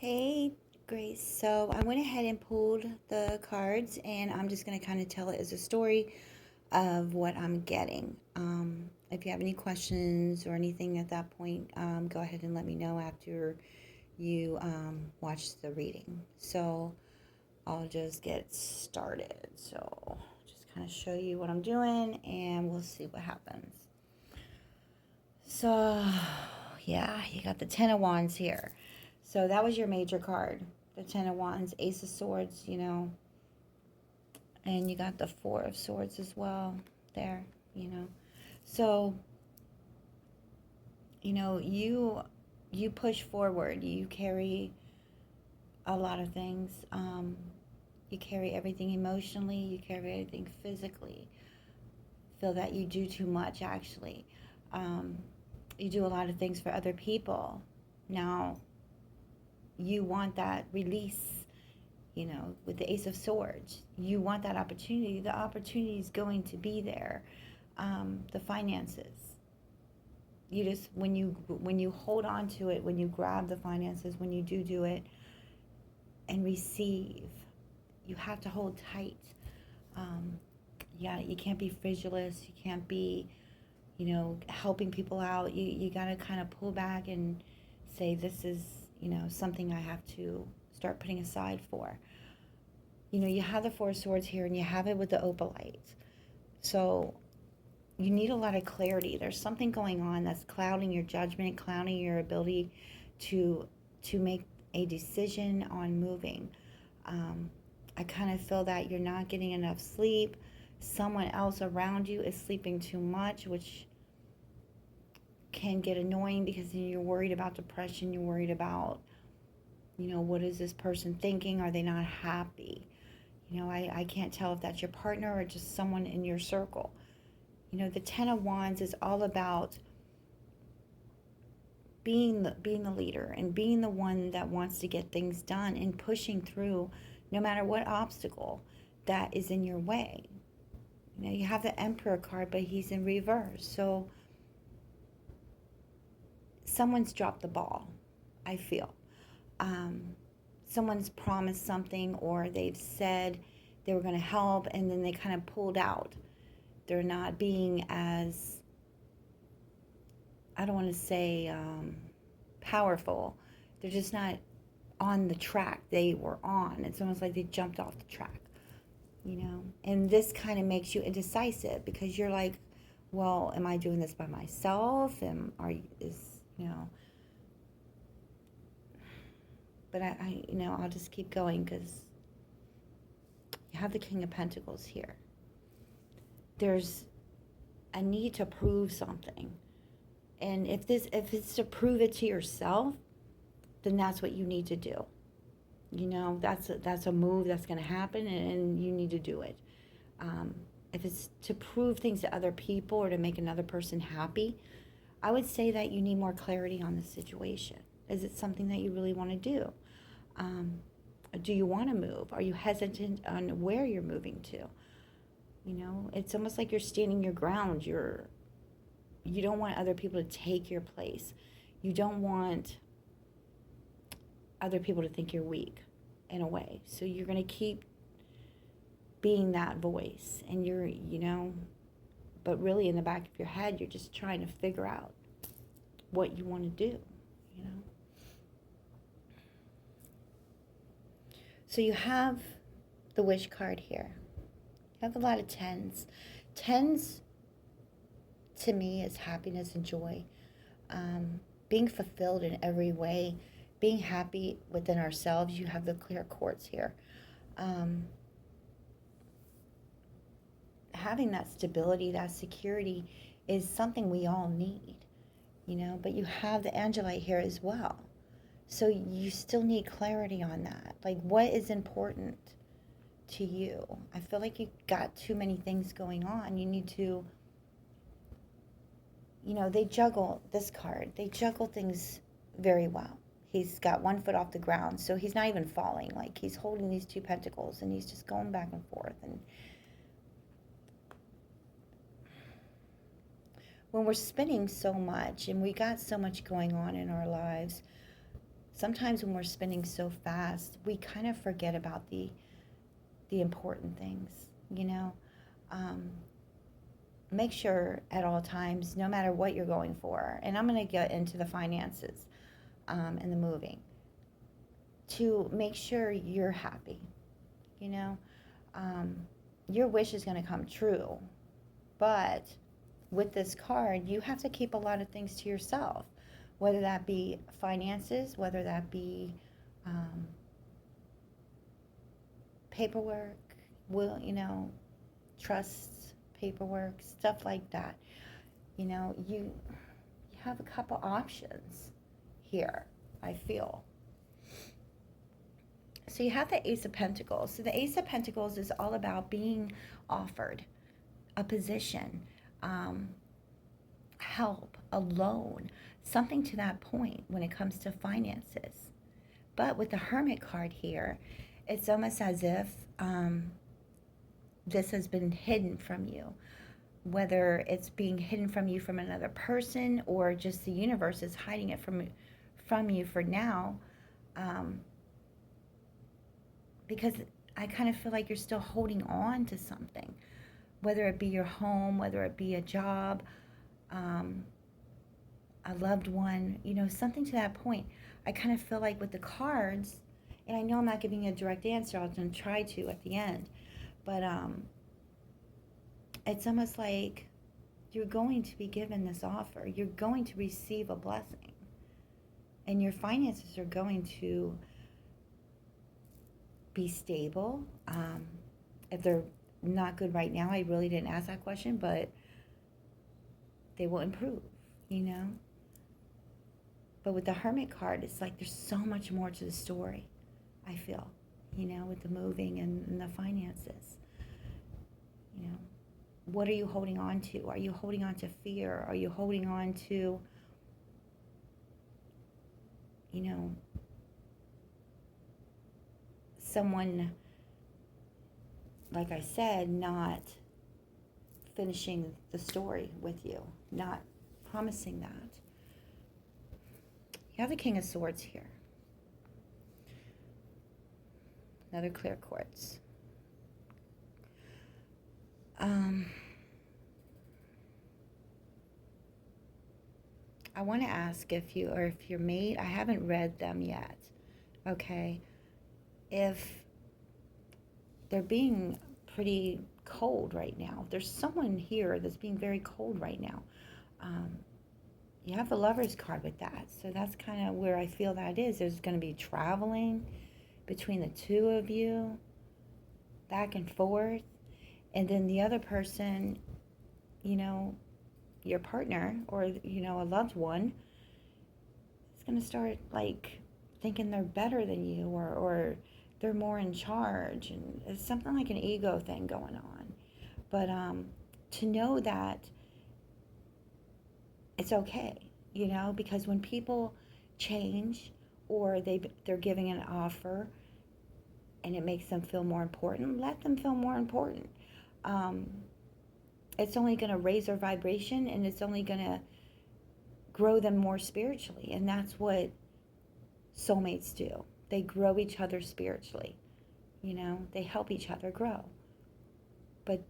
Hey, Grace. So I went ahead and pulled the cards, and I'm just going to kind of tell it as a story of what I'm getting. If you have any questions or anything at that point, go ahead and let me know after you watch the reading. So I'll just get started. So just kind of show you what I'm doing, and we'll see what happens. So, yeah, you got the Ten of Wands here. So that was your major card. The Ten of Wands, Ace of Swords, and you got the Four of Swords as well there. So, you push forward. You carry a lot of things. You carry everything emotionally. You carry everything physically. Feel that you do too much, actually. Um, you do a lot of things for other people. Now, you want that release, with the Ace of Swords. You want that opportunity. The opportunity is going to be there. The finances. You just when you hold on to it, when you grab the finances, when you do it and receive, you have to hold tight. Um, yeah, you can't be fragilous. You can't be, helping people out. You got to kind of pull back and say, this is, something I have to start putting aside for. You have the Four of Swords here, and you have it with the opalite. So you need a lot of clarity. There's something going on that's clouding your judgment, clouding your ability to make a decision on moving. I kind of feel that you're not getting enough sleep. Someone else around you is sleeping too much, which can get annoying because you're worried about depression. You're worried about, what is this person thinking? Are they not happy? I can't tell if that's your partner or just someone in your circle. The Ten of Wands is all about being the leader and being the one that wants to get things done and pushing through no matter what obstacle that is in your way. You have the Emperor card, but he's in reverse. So someone's dropped the ball, I feel. Someone's promised something, or they've said they were going to help, and then they kind of pulled out. They're not being as, I don't want to say powerful. They're just not on the track they were on. It's almost like they jumped off the track, And this kind of makes you indecisive because you're like, well, am I doing this by myself? But I'll just keep going because you have the King of Pentacles here. There's a need to prove something. And if it's to prove it to yourself, then that's what you need to do. That's a move that's going to happen, and you need to do it. If it's to prove things to other people or to make another person happy, I would say that you need more clarity on the situation. Is it something that you really want to do? Do you want to move? Are you hesitant on where you're moving to? It's almost like you're standing your ground. You don't want other people to take your place. You don't want other people to think you're weak in a way. So you're going to keep being that voice, and but really in the back of your head, you're just trying to figure out what you want to do. So you have the Wish card here. You have a lot of tens. Tens, to me, is happiness and joy. Being fulfilled in every way. Being happy within ourselves. You have the clear quartz here. Having that stability, that security is something we all need, but you have the Angelite here as well. So you still need clarity on that. Like, what is important to you? I feel like you got too many things going on. You need to, they juggle this card. They juggle things very well. He's got one foot off the ground, so he's not even falling. Like, he's holding these two pentacles, and he's just going back and forth. And when we're spinning so much and we got so much going on in our lives, Sometimes when we're spinning so fast, we kind of forget about the important things, you know. Um, Make sure at all times, no matter what you're going for, and I'm going to get into the finances and the moving, to make sure you're happy, you know. Um, your wish is going to come true, but with this card, you have to keep a lot of things to yourself, whether that be finances, whether that be um, paperwork, will, trusts, paperwork, stuff like that. You have a couple options here, I feel. So you have the Ace of Pentacles. So the Ace of Pentacles is all about being offered a position, um, help, a loan, something to that point when it comes to finances. But with the Hermit card here, it's almost as if this has been hidden from you. Whether it's being hidden from you from another person, or just the universe is hiding it from you for now, um, because I kind of feel like you're still holding on to something, whether it be your home, whether it be a job, um, a loved one, something to that point. I kind of feel like with the cards, and I know I'm not giving you a direct answer, I'll try to at the end, but it's almost like you're going to be given this offer. You're going to receive a blessing. And your finances are going to be stable. If they're not good right now, I really didn't ask that question, but they will improve, you know? But with the Hermit card, it's like there's so much more to the story, I feel, with the moving and the finances. What are you holding on to? Are you holding on to fear? Are you holding on to, someone, like I said, not finishing the story with you, not promising that? You have the King of Swords here. Another clear quartz. I want to ask if your mate, I haven't read them yet, okay, if they're being pretty cold right now. There's someone here that's being very cold right now. You have the Lover's card with that, so that's kind of where I feel that is. There's going to be traveling between the two of you, back and forth, and then the other person, your partner, or a loved one, is going to start like thinking they're better than you, or they're more in charge, and it's something like an ego thing going on. But to know that it's okay, because when people change, or they're giving an offer and it makes them feel more important, let them feel more important. It's only going to raise their vibration, and it's only going to grow them more spiritually. And that's what soulmates do. They grow each other spiritually. They help each other grow. But,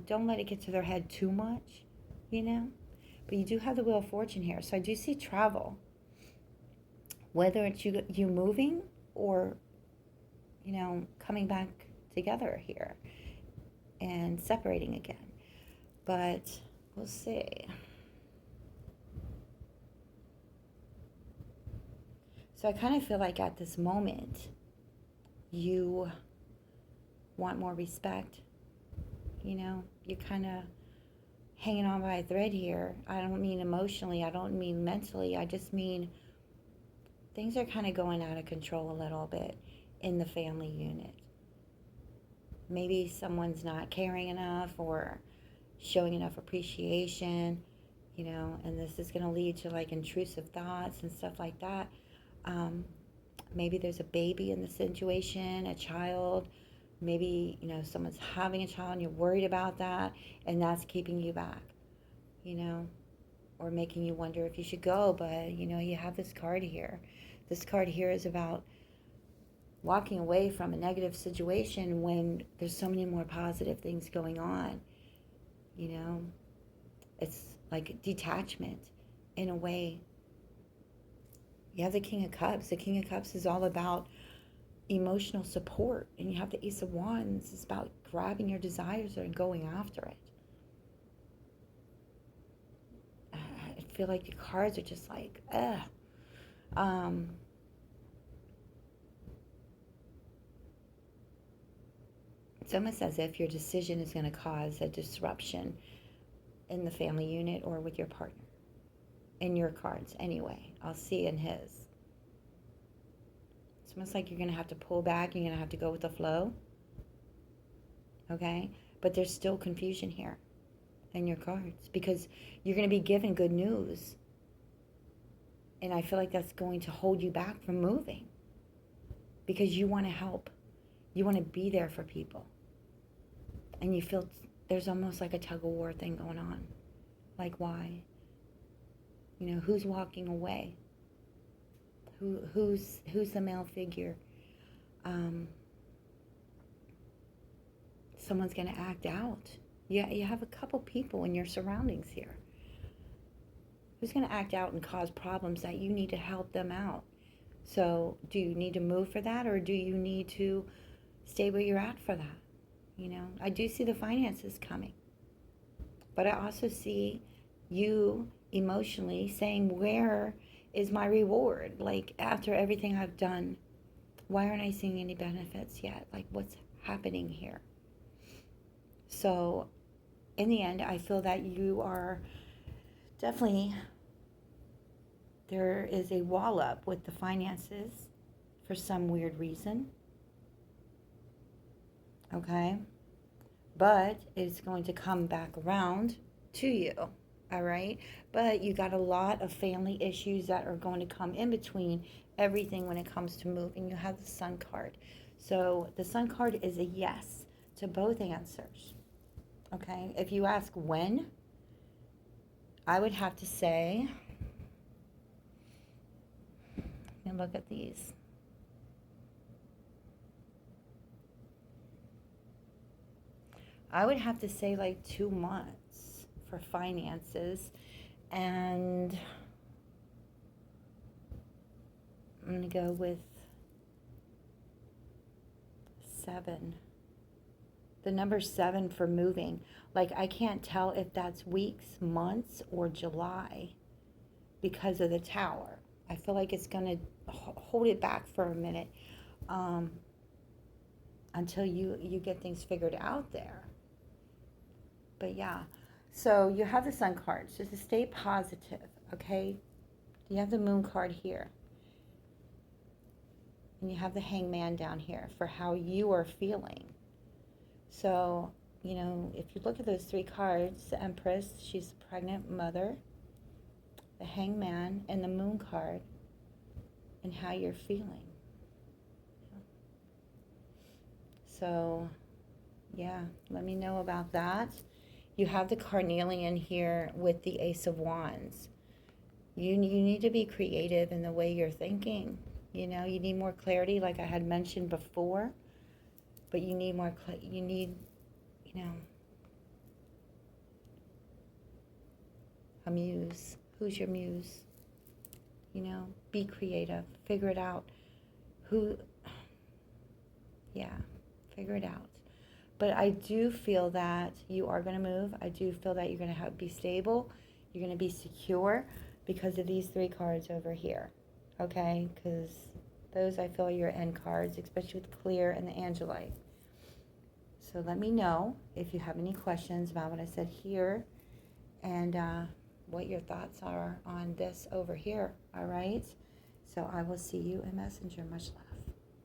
don't let it get to their head too much, But you do have the Wheel of Fortune here. So I do see travel. Whether it's you moving, or, coming back together here and separating again. But we'll see. So I kind of feel like at this moment, you want more respect. You're kind of hanging on by a thread here. I don't mean emotionally, I don't mean mentally, I just mean things are kind of going out of control a little bit in the family unit. Maybe someone's not caring enough or showing enough appreciation, and this is going to lead to like intrusive thoughts and stuff like that. Maybe there's a baby in the situation, a child. Maybe, someone's having a child and you're worried about that, and that's keeping you back, or making you wonder if you should go. But, you have this card here. This card here is about walking away from a negative situation when there's so many more positive things going on. You know, it's like detachment in a way. You have the King of Cups. The King of Cups is all about emotional support. And you have the Ace of Wands. It's about grabbing your desires and going after it. I feel like the cards are just like, ugh. It's almost as if your decision is going to cause a disruption in the family unit or with your partner. In your cards, anyway. I'll see in his. It's almost like you're going to have to pull back. You're going to have to go with the flow. Okay? But there's still confusion here in your cards because you're going to be given good news. And I feel like that's going to hold you back from moving because you want to help. You want to be there for people. And you feel there's almost like a tug of war thing going on. Like, why? You know, who's walking away? Who's the male figure? Someone's going to act out. Yeah, you have a couple people in your surroundings here. Who's going to act out and cause problems that you need to help them out? So do you need to move for that, or do you need to stay where you're at for that? You know, I do see the finances coming. But I also see you emotionally saying, where is my reward? Like, after everything I've done, why aren't I seeing any benefits yet? Like, what's happening here? So, in the end, I feel that you are definitely, there is a wall up with the finances for some weird reason. Okay? But it's going to come back around to you. All right? But you got a lot of family issues that are going to come in between everything when it comes to moving. You have the Sun card. So the Sun card is a yes to both answers. Okay? If you ask when, I would have to say, and look at these. I would have to say like 2 months for finances, and I'm going to go with 7. The number 7 for moving. Like, I can't tell if that's weeks, months, or July because of the Tower. I feel like it's going to hold it back for a minute until you get things figured out there. But yeah, so you have the Sun cards, just to stay positive, okay? You have the Moon card here. And you have the Hangman down here for how you are feeling. So, you know, if you look at those 3 cards, the Empress, she's a pregnant mother, the Hangman, and the Moon card, and how you're feeling. So, yeah, let me know about that. You have the Carnelian here with the Ace of Wands. You need to be creative in the way you're thinking. You know, you need more clarity, like I had mentioned before. But you need more, you need, you know, a muse. Who's your muse? You know, be creative. Figure it out. Figure it out. But I do feel that you are going to move. I do feel that you're going to be stable. You're going to be secure because of these 3 cards over here. Okay? Because those, I feel, are your end cards, especially with Clear and the Angelite. So let me know if you have any questions about what I said here and what your thoughts are on this over here. All right? So I will see you in Messenger. Much love.